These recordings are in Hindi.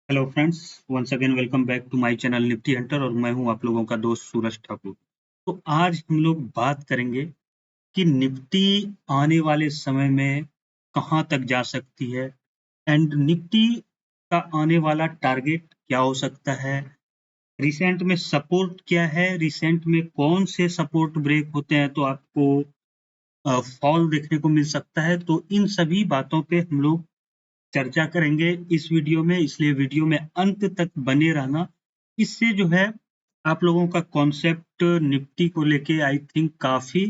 Hello friends, once again welcome back to my channel Nifty Hunter और मैं हूं आप लोगों का दोस्त सूरज ठाकुर। तो आज हम लोग बात करेंगे कि निफ्टी आने वाले समय में कहां तक जा सकती है एंड निफ्टी का आने वाला टारगेट क्या हो सकता है। रिसेंट में सपोर्ट क्या है, रिसेंट में कौन से सपोर्ट ब्रेक होते हैं तो आपको फॉल देखने को मिल सकता है। तो इन सभी बातों पे हम लोग चर्चा करेंगे इस वीडियो में, इसलिए वीडियो में अंत तक बने रहना। इससे जो है आप लोगों का कॉन्सेप्ट निफ्टी को लेके आई थिंक काफी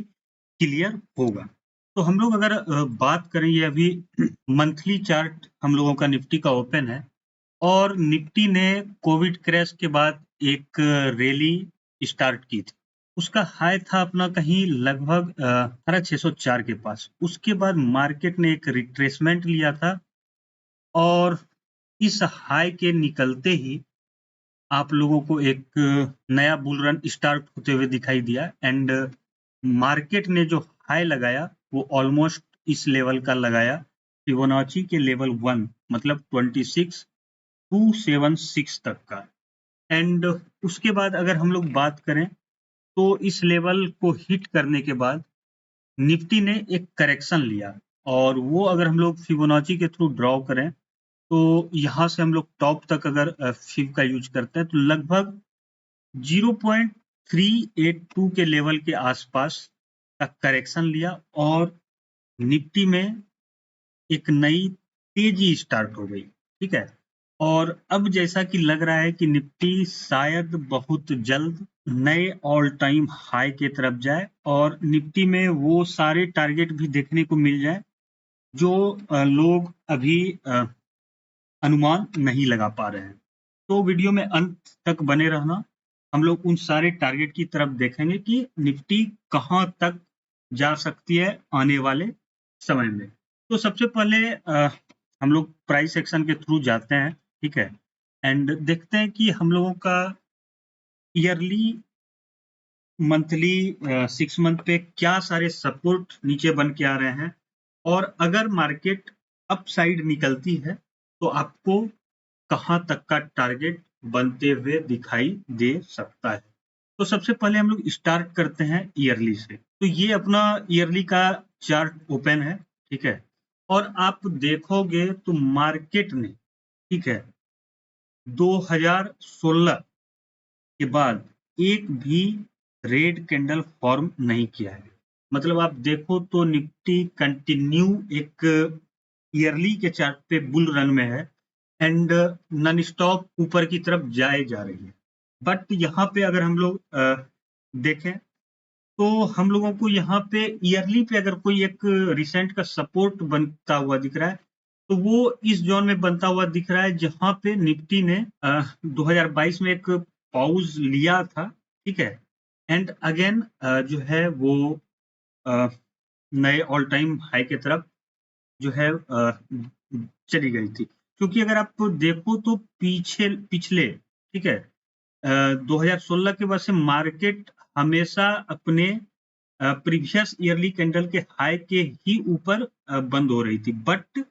क्लियर होगा। तो हम लोग अगर बात करें, ये अभी मंथली चार्ट हम लोगों का निफ्टी का ओपन है और निफ्टी ने कोविड क्रैश के बाद एक रैली स्टार्ट की थी। उसका हाई था अपना कहीं लगभग 18,604 के पास। उसके बाद मार्केट ने एक रिट्रेसमेंट लिया था और इस हाई के निकलते ही आप लोगों को एक नया बुल रन स्टार्ट होते हुए दिखाई दिया एंड मार्केट ने जो हाई लगाया वो ऑलमोस्ट इस लेवल का लगाया, फिबोनाची के लेवल 1 मतलब 26,276 तक का। एंड उसके बाद अगर हम लोग बात करें तो इस लेवल को हिट करने के बाद निफ्टी ने एक करेक्शन लिया और वो अगर हम लोग फिबोनाची के थ्रू ड्रॉ करें तो यहाँ से हम लोग टॉप तक अगर फिब का यूज करते हैं तो लगभग 0.382 के लेवल के आसपास का करेक्शन लिया और निफ्टी में एक नई तेजी स्टार्ट हो गई। ठीक है, और अब जैसा कि लग रहा है कि निफ्टी शायद बहुत जल्द नए ऑल टाइम हाई की तरफ जाए और निफ्टी में वो सारे टारगेट भी देखने को मिल जाए जो लोग अभी अनुमान नहीं लगा पा रहे हैं। तो वीडियो में अंत तक बने रहना। हम लोग उन सारे टारगेट की तरफ देखेंगे कि निफ्टी कहां तक जा सकती है आने वाले समय में। तो सबसे पहले हम लोग प्राइस एक्शन के थ्रू जाते हैं। ठीक है, एंड देखते हैं कि हम लोगों का ईयरली, मंथली, 6 मंथ पे क्या सारे सपोर्ट नीचे बन के आ रहे हैं और अगर मार्केट अप साइड निकलती है तो आपको कहां तक का टारगेट बनते हुए दिखाई दे सकता है। तो सबसे पहले हम लोग स्टार्ट करते हैं ईयरली से। तो ये अपना ईयरली का चार्ट ओपन है। ठीक है, और आप देखोगे तो मार्केट ने, ठीक है, 2016 के बाद एक भी रेड कैंडल फॉर्म नहीं किया है। मतलब आप देखो तो निफ्टी कंटिन्यू एक ईयरली के चार्ट पे बुल रन में है एंड नॉन स्टॉप ऊपर की तरफ जाए जा रही है। बट यहाँ पे अगर हम लोग देखें तो हम लोगों को यहाँ पे ईयरली पे अगर कोई एक रिसेंट का सपोर्ट बनता हुआ दिख रहा है तो वो इस जोन में बनता हुआ दिख रहा है जहां पे निफ्टी ने 2022 में एक पॉज लिया था। ठीक है, एंड अगेन जो है वो नए ऑल टाइम हाई की तरफ जो है चली गई थी। क्योंकि अगर आप देखो तो पीछे पिछले, ठीक है, 2016 के बाद से मार्केट हमेशा अपने प्रीवियस ईयरली कैंडल के हाई के ही ऊपर बंद हो रही थी। बट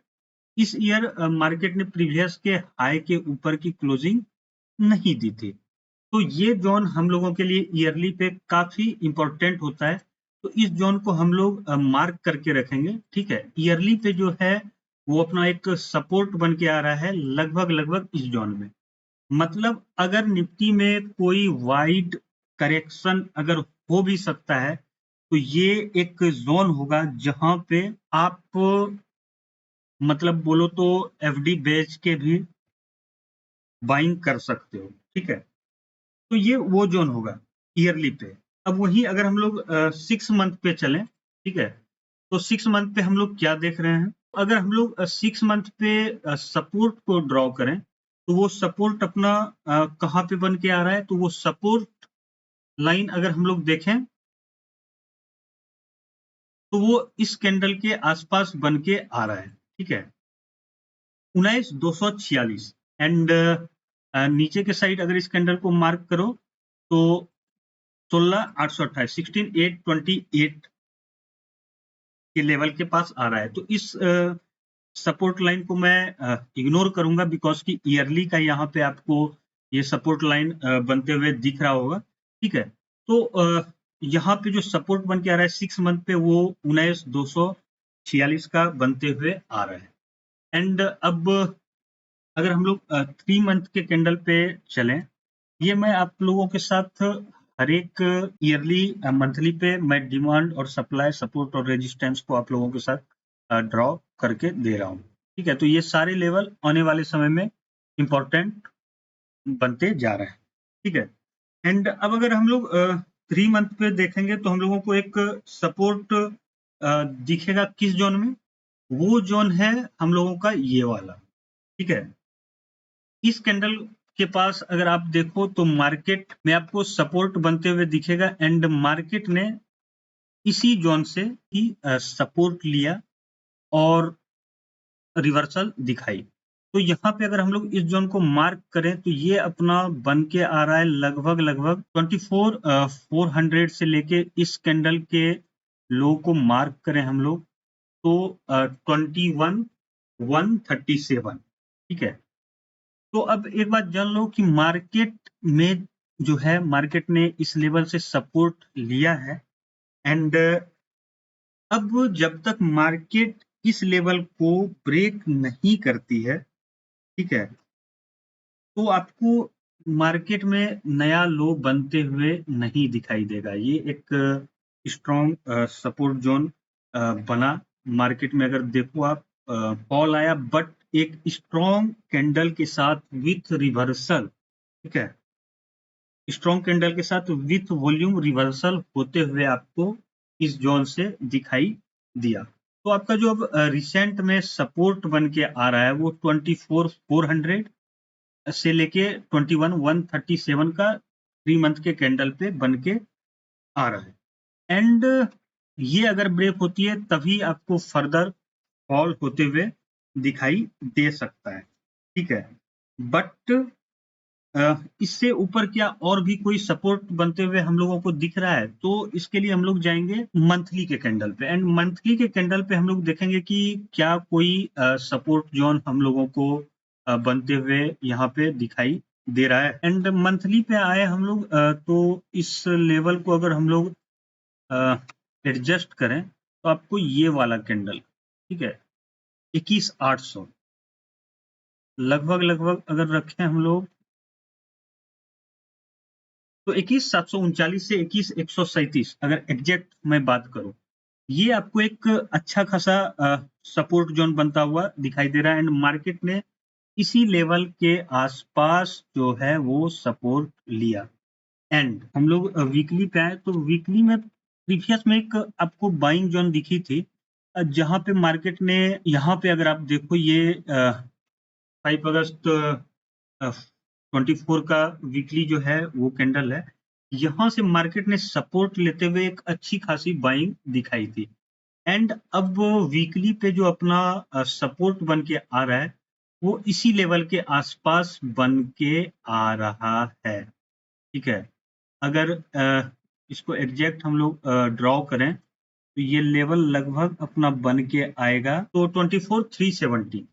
इस ईयर मार्केट ने प्रीवियस के हाई के ऊपर की क्लोजिंग नहीं दी थी। तो ये जोन हम लोगों के लिए ईयरली पे काफी इंपॉर्टेंट होता है। तो इस जोन को हम लोग मार्क करके रखेंगे। ठीक है, ईयरली पे जो है वो अपना एक सपोर्ट बन के आ रहा है लगभग लगभग इस जोन में। मतलब अगर निफ्टी में कोई वाइड करेक्शन अगर हो भी सकता है तो ये एक जोन होगा जहां पे आप मतलब बोलो तो एफडी बेच के भी बाइंग कर सकते हो। ठीक है, तो ये वो जोन होगा ईयरली पे। अब वही अगर हम लोग 6 मंथ पे चलें, ठीक है, तो 6 मंथ पे हम लोग क्या देख रहे हैं। अगर हम लोग 6 मंथ पे सपोर्ट को ड्रॉ करें तो वो सपोर्ट अपना कहाँ पे बन के आ रहा है, तो वो सपोर्ट लाइन अगर हम लोग देखें तो वो इस कैंडल के आसपास बन के आ रहा है। ठीक है, 19,246 एंड नीचे के साइड अगर इस कैंडल को मार्क करो तो 16,828, 16,828 के लेवल के पास आ रहा है। तो इस सपोर्ट लाइन को मैं इग्नोर करूंगा बिकॉज कि ईयरली का यहाँ पे आपको ये सपोर्ट लाइन बनते हुए दिख रहा होगा। ठीक है, तो यहाँ पे जो सपोर्ट बन के आ रहा है 6 मंथ पे वो 19,246 का बनते हुए आ रहा है। एंड अब अगर हम लोग 3 मंथ के कैंडल पे चलें, ये मैं आप लोगों के साथ हर एक ईयरली मंथली पे मैं डिमांड और सप्लाई, सपोर्ट और रेजिस्टेंस को आप लोगों के साथ ड्रॉ करके दे रहा हूँ। ठीक है, तो ये सारे लेवल आने वाले समय में इम्पोर्टेंट बनते जा रहे हैं। ठीक है, एंड अब अगर हम लोग 3 मंथ पे देखेंगे तो हम लोगों को एक सपोर्ट दिखेगा किस जोन में? वो जोन है हम लोगों का ये वाला। ठीक है, इस कैंडल के पास अगर आप देखो तो मार्केट में आपको सपोर्ट बनते हुए दिखेगा एंड मार्केट ने इसी जोन से ही सपोर्ट लिया और रिवर्सल दिखाई। तो यहाँ पे अगर हम लोग इस जोन को मार्क करें तो ये अपना बन के आ रहा है लगभग 24,400 से लेके इस कैंडल के लो को मार्क करें हम लोग तो 21,137। ठीक है, तो अब एक बात जान लो कि मार्केट में जो है मार्केट ने इस लेवल से सपोर्ट लिया है एंड अब जब तक मार्केट इस लेवल को ब्रेक नहीं करती है, ठीक है, तो आपको मार्केट में नया लो बनते हुए नहीं दिखाई देगा। ये एक स्ट्रॉन्ग सपोर्ट जोन बना मार्केट में। अगर देखो आप फॉल आया बट एक स्ट्रॉन्ग कैंडल के साथ विथ रिवर्सल। ठीक है, स्ट्रॉन्ग कैंडल के साथ विथ वॉल्यूम रिवर्सल होते हुए आपको इस जोन से दिखाई दिया। तो आपका जो अब रिसेंट में सपोर्ट बन के आ रहा है वो 24,400 से लेके 21,137 का 3 मंथ के कैंडल पे बन के आ रहा है एंड ये अगर ब्रेक होती है तभी आपको फर्दर फॉल होते हुए दिखाई दे सकता है। ठीक है, बट इससे ऊपर क्या और भी कोई सपोर्ट बनते हुए हम लोगों को दिख रहा है? तो इसके लिए हम लोग जाएंगे मंथली के कैंडल पे एंड मंथली के कैंडल पे हम लोग देखेंगे कि क्या कोई सपोर्ट जोन हम लोगों को बनते हुए यहाँ पे दिखाई दे रहा है। एंड मंथली पे आए हम लोग तो इस लेवल को अगर हम लोग एडजस्ट करें तो आपको ये वाला कैंडल, ठीक है, 21,800 लगभग अगर रखें हम लोग तो 21,739 से 21,137 अगर एग्जैक्ट मैं बात करूं, ये आपको एक अच्छा खासा सपोर्ट जोन बनता हुआ दिखाई दे रहा है एंड मार्केट ने इसी लेवल के आसपास जो है वो सपोर्ट लिया। एंड हम लोग वीकली पे आए तो वीकली में प्रीवियस में एक आपको बाइंग जोन दिखी थी जहां पे मार्केट ने यहाँ पे अगर आप देखो ये 5 अगस्त 24 का वीकली जो है वो कैंडल है। यहाँ से मार्केट ने सपोर्ट लेते हुए एक अच्छी खासी बाइंग दिखाई थी एंड अब वीकली पे जो अपना सपोर्ट बन के आ रहा है वो इसी लेवल के आसपास बन के आ रहा है। ठीक है, अगर इसको एग्जैक्ट हम लोग ड्रॉ करें तो ये लेवल लगभग अपना बन के आएगा तो 24,370।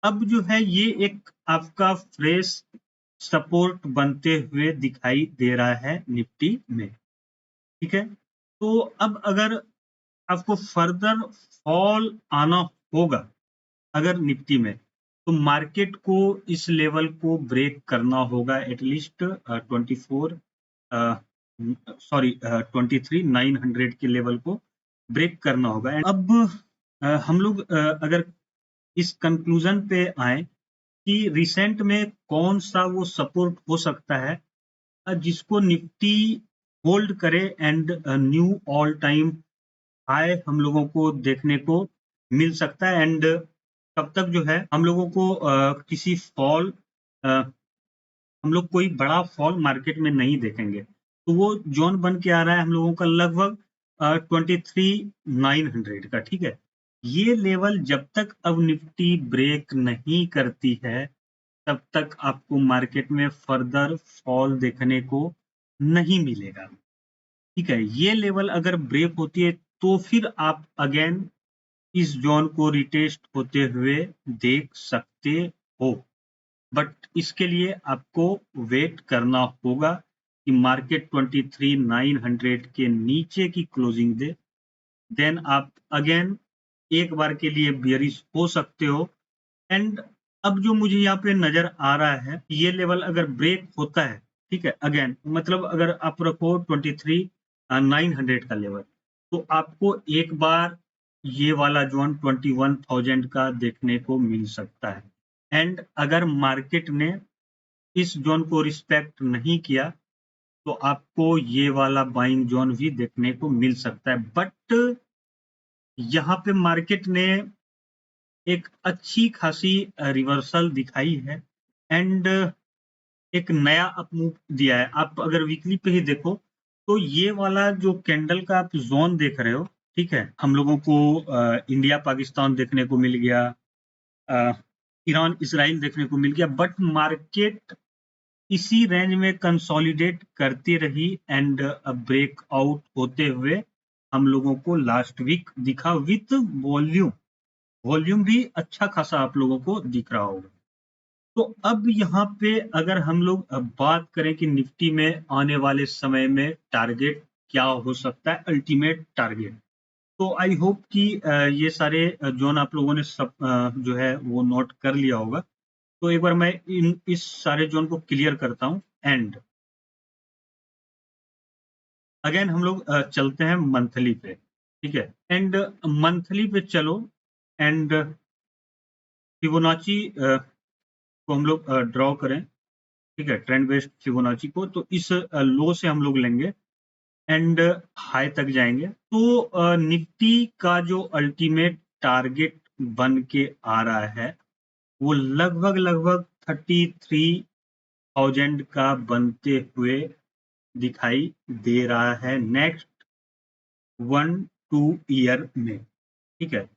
अब जो है ये एक आपका फ्रेश सपोर्ट बनते हुए दिखाई दे रहा है निफ्टी में। ठीक है, तो अब अगर आपको फर्दर फॉल आना होगा अगर निफ्टी में तो मार्केट को इस लेवल को ब्रेक करना होगा एटलीस्ट 23,900 के लेवल को ब्रेक करना होगा। अब हम लोग अगर इस कंक्लूजन पे आए कि रिसेंट में कौन सा वो सपोर्ट हो सकता है जिसको निफ्टी होल्ड करे and knew all time high हम लोगों को देखने को मिल सकता है एंड तब तक जो है हम लोगों को किसी फॉल हम लोग कोई बड़ा फॉल मार्केट में नहीं देखेंगे। तो वो जोन बन के आ रहा है हम लोगों का लगभग 23,900 का। ठीक है, ये लेवल जब तक अब निफ्टी ब्रेक नहीं करती है तब तक आपको मार्केट में फर्दर फॉल देखने को नहीं मिलेगा। ठीक है, ये लेवल अगर ब्रेक होती है तो फिर आप अगेन इस जोन को रिटेस्ट होते हुए देख सकते हो, बट इसके लिए आपको वेट करना होगा कि मार्केट 23,900 के नीचे की क्लोजिंग दे, देन आप अगेन एक बार के लिए बियरिश हो सकते हो। एंड अब जो मुझे यहाँ पे नजर आ रहा है, ये लेवल अगर ब्रेक होता है, ठीक है, अगेन मतलब अगर आप रखो 23,900 का लेवल, तो आपको एक बार ये वाला जोन 21,000 का देखने को मिल सकता है। एंड अगर मार्केट ने इस जोन को रिस्पेक्ट नहीं किया, तो आपको ये वाला बाइंग जोन भी देखने को मिल सकता है। बट यहाँ पे मार्केट ने एक अच्छी खासी रिवर्सल दिखाई है एंड एक नया अपमूव दिया है। आप अगर वीकली पे ही देखो, तो ये वाला जो कैंडल का आप जोन देख रहे हो, ठीक है, हम लोगों को इंडिया पाकिस्तान देखने को मिल गया, ईरान इसराइल देखने को मिल गया, बट मार्केट इसी रेंज में कंसोलिडेट करती रही एंड ब्रेकआउट होते हुए हम लोगों को लास्ट वीक दिखा विथ वॉल्यूम। वॉल्यूम भी अच्छा खासा आप लोगों को दिख रहा होगा। तो अब यहाँ पे अगर हम लोग बात करें कि निफ्टी में आने वाले समय में टारगेट क्या हो सकता है, अल्टीमेट टारगेट, तो आई होप कि ये सारे जोन आप लोगों ने सब जो है वो नोट कर लिया होगा। तो एक बार मैं इस सारे जोन को क्लियर करता हूँ एंड अगेन हम लोग चलते हैं मंथली पे, ठीक है, एंड मंथली पे चलो एंड फिबोनाची को हम लोग ड्रॉ करें, ठीक है, ट्रेंड बेस्ड फिबोनाची को, तो इस लो से हम लोग लेंगे एंड हाई तक जाएंगे। तो निफ्टी का जो अल्टीमेट टारगेट बन के आ रहा है, वो लगभग लगभग 33,000 का बनते हुए दिखाई दे रहा है नेक्स्ट 1-2 ईयर में, ठीक है।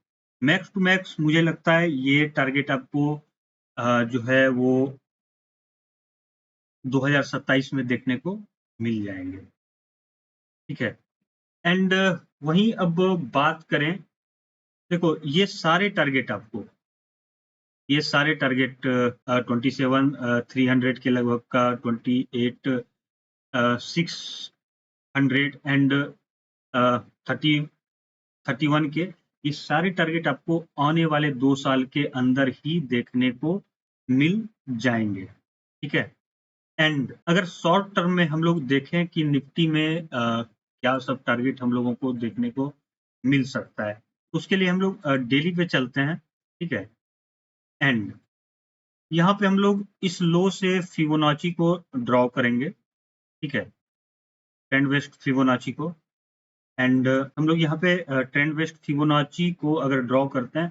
मैक्स टू मैक्स मुझे लगता है ये टारगेट आपको जो है वो 2027 में देखने को मिल जाएंगे, ठीक है। एंड वहीं अब बात करें, देखो ये सारे टारगेट आपको, ये सारे टारगेट 27,300 के लगभग का, 28,600 एंड 31 के, ये सारे टारगेट आपको आने वाले 2 साल के अंदर ही देखने को मिल जाएंगे, ठीक है। एंड अगर शॉर्ट टर्म में हम लोग देखें कि निफ्टी में क्या सब टारगेट हम लोगों को देखने को मिल सकता है, उसके लिए हम लोग डेली पे चलते हैं, ठीक है। एंड यहाँ पे हम लोग इस लो से फिबोनाची को ड्रॉ करेंगे, ठीक है, ट्रेंड बेस्ड फिबोनाची को। एंड हम लोग यहाँ पे ट्रेंड बेस्ड फिबोनाची को अगर ड्रॉ करते हैं,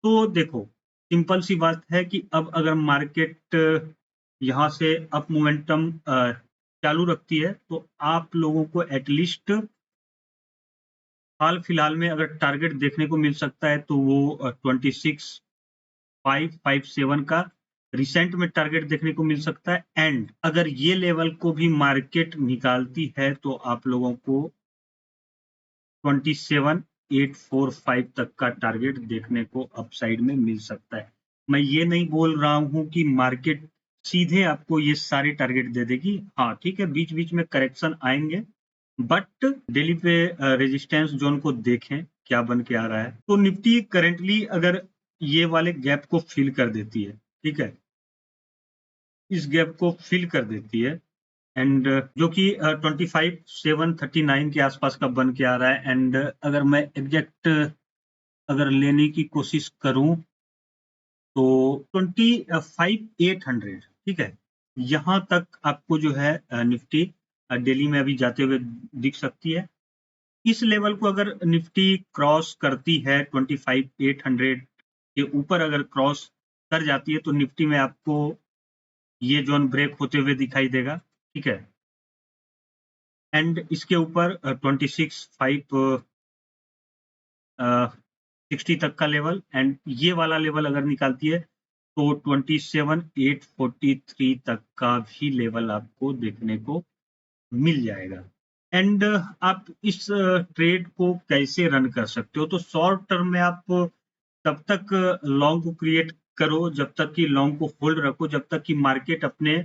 तो देखो सिंपल सी बात है कि अब अगर मार्केट यहाँ से अप मोमेंटम चालू रखती है, तो आप लोगों को एटलीस्ट हाल फिलहाल में अगर टारगेट देखने को मिल सकता है, तो वो 26,557 का रिसेंट में टारगेट देखने को मिल सकता है। एंड अगर ये लेवल को भी मार्केट निकालती है, तो आप लोगों को 27,845 तक का टारगेट देखने को अपसाइड में मिल सकता है। मैं ये नहीं बोल रहा हूं कि मार्केट सीधे आपको ये सारे टारगेट दे देगी, हाँ ठीक है, बीच बीच में करेक्शन आएंगे, बट डेली पे रेजिस्टेंस जोन को देखें क्या बन के आ रहा है। तो निफ्टी करेंटली अगर ये वाले गैप को फिल कर देती है, ठीक है, इस गैप को फिल कर देती है एंड जो कि 25,739 के आसपास का बन के आ रहा है। एंड अगर मैं एग्जैक्ट अगर लेने की कोशिश करूं, तो 25,800, ठीक है, यहाँ तक आपको जो है निफ्टी डेली में अभी जाते हुए दिख सकती है। इस लेवल को अगर निफ्टी क्रॉस करती है, 25,800 के ऊपर अगर क्रॉस कर जाती है, तो निफ्टी में आपको ये जोन ब्रेक होते हुए दिखाई देगा, ठीक है। एंड इसके ऊपर 26,560 तक का लेवल, एंड ये वाला लेवल अगर निकालती है, तो 27,843 तक का भी लेवल आपको देखने को मिल जाएगा। एंड आप इस ट्रेड को कैसे रन कर सकते हो। तो शॉर्ट टर्म में आप तब तक लॉन्ग को क्रिएट करो जब तक कि लॉन्ग को होल्ड रखो, जब तक कि मार्केट अपने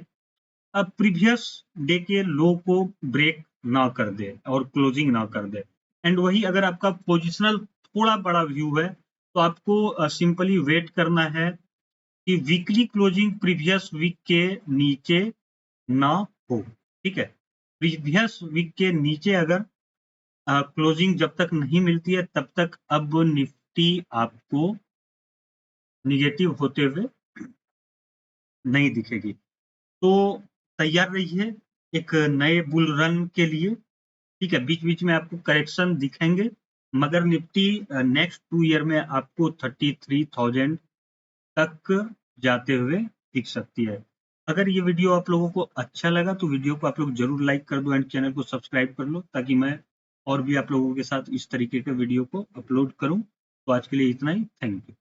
प्रीवियस डे के लो को ब्रेक ना कर दे और क्लोजिंग ना कर दे। एंड वही अगर आपका पोजिशनल थोड़ा बड़ा व्यू है तो आपको सिंपली वेट करना है कि वीकली क्लोजिंग प्रीवियस वीक के नीचे ना हो। ठीक है, प्रीवियस वीक के नीचे अगर क्लोजिंग जब तक नहीं मिलती है तब तक अब निफ्टी आपको निगेटिव होते हुए नहीं दिखेगी। तो तैयार रहिए एक नए बुल रन के लिए। ठीक है, बीच बीच में आपको करेक्शन दिखेंगे, मगर निफ्टी नेक्स्ट 2 ईयर में आपको 33,000 तक जाते हुए दिख सकती है। अगर ये वीडियो आप लोगों को अच्छा लगा तो वीडियो को आप लोग जरूर लाइक कर दो एंड चैनल को सब्सक्राइब कर लो, ताकि मैं और भी आप लोगों के साथ इस तरीके के वीडियो को अपलोड करूं। तो आज के लिए इतना ही, थैंक यू।